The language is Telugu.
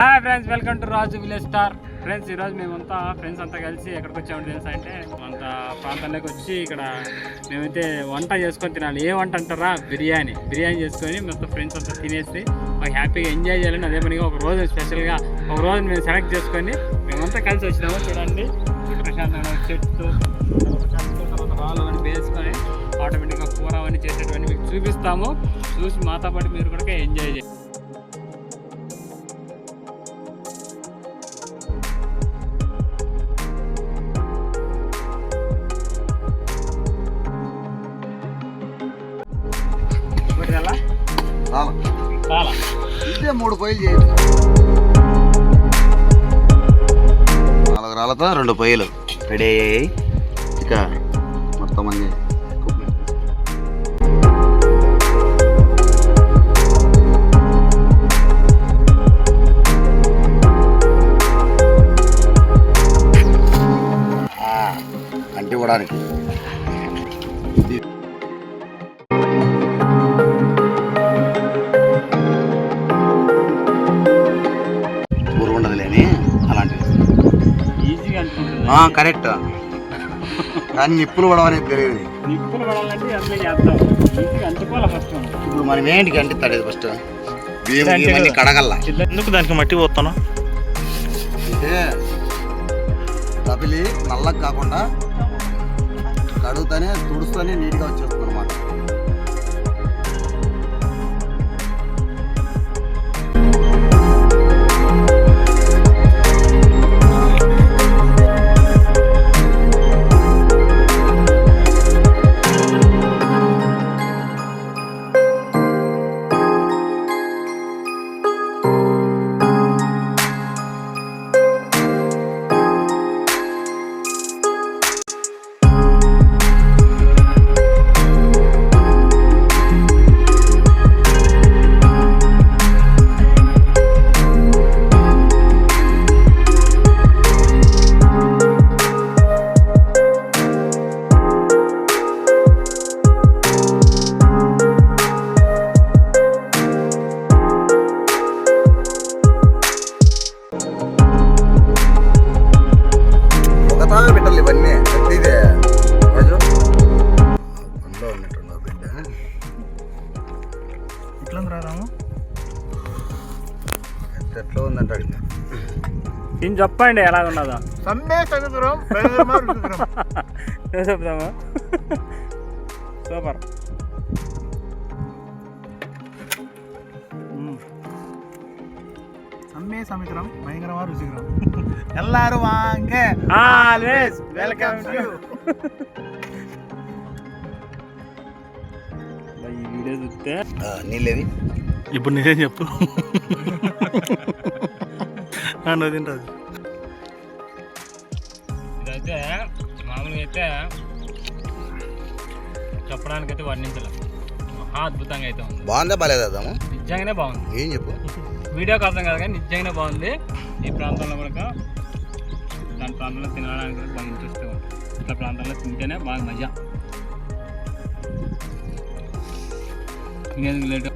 Hi friends, welcome to Raju village star. Friends, ఈరోజు మేమంతా ఫ్రెండ్స్ అంతా కలిసి ఎక్కడికి వచ్చామని తెలుసా అంటే అంత ప్రాంతంలోకి వచ్చి ఇక్కడ మేమైతే వంట చేసుకొని తినాలి. ఏ వంట అంటారా? బిర్యానీ చేసుకొని మొత్తం ఫ్రెండ్స్ అంతా తినేసి మాకు హ్యాపీగా ఎంజాయ్ చేయాలని అదే పనిగా ఒక రోజు స్పెషల్గా ఒక రోజు మేము సెలెక్ట్ చేసుకొని మేమంతా కలిసి వచ్చినాము. చూడండి, ప్రశాంతంగా చెట్టు తర్వాత రాళ్ళు అని వేసుకొని ఆటోమేటిక్గా కూర అవన్నీ చేసేటువంటి మీకు చూపిస్తాము. చూసి మాతో పాటు మీరు కూడా ఎంజాయ్ చేయండి. ఇదే 3 పొయ్యిలు చేయొచ్చు. 4 రాళ్ళతో 2 పొయ్యిలు రెడీ అయ్యాయి. ఇక మొత్తం అన్ని అంటి ఇవ్వడానికి కరెక్ట్. కానీ నిప్పులు పడవ అనేది తెలియదు. నిప్పులు పడాలంటే అట్లా చేస్తాం. అంటుకోవాలి ఫస్ట్. ఇప్పుడు మనం ఏంటికి అంటిస్తాడు ఫస్ట్ బియ్యం కడగల్లా. ఎందుకు దానికి మట్టి పోతాను అంటే తపిలి నల్లగా కాకుండా కడుగుతానే తుడుస్తూనే నీట్గా వచ్చేస్తుంది అనమాట. పెట్టాలి ఇవన్నీ ఇదే రోజు అందులో ఉన్నట్టు బిడ్డ ఇట్లా రాము ఎట్లా ఉందంటాడు. నేను చెప్పండి ఎలా ఉన్నదో. చెప్తామా? సూపర్. సముద్రం భయంకరమా రుచికరం. ఎల్లారు వాంగే ఆల్వేస్ వెల్కమ్ టు. ఈ వీడియో చూస్తే నీళ్ళేది ఇప్పుడు నిజం చెప్పు. నువ్వు తింటుంది. ఇదైతే మామూలుగా అయితే చెప్పడానికైతే వర్ణించలేదు. మహా అద్భుతంగా అయితే ఉంది. బాగుందా బాగాలేదాము? నిజంగానే బాగుంది. ఏం చెప్పు, వీడియోకి అర్థం కాదు కానీ నిజంగానే బాగుంది. ఈ ప్రాంతంలో కూడా దాని ప్రాంతంలో తినడానికి కూడా బాగా ఇంట్రెస్ట్ ఉంటుంది. ఇట్లా ప్రాంతాల్లో తింటేనే బాగా మజా. ఇంకేందుకు లేట్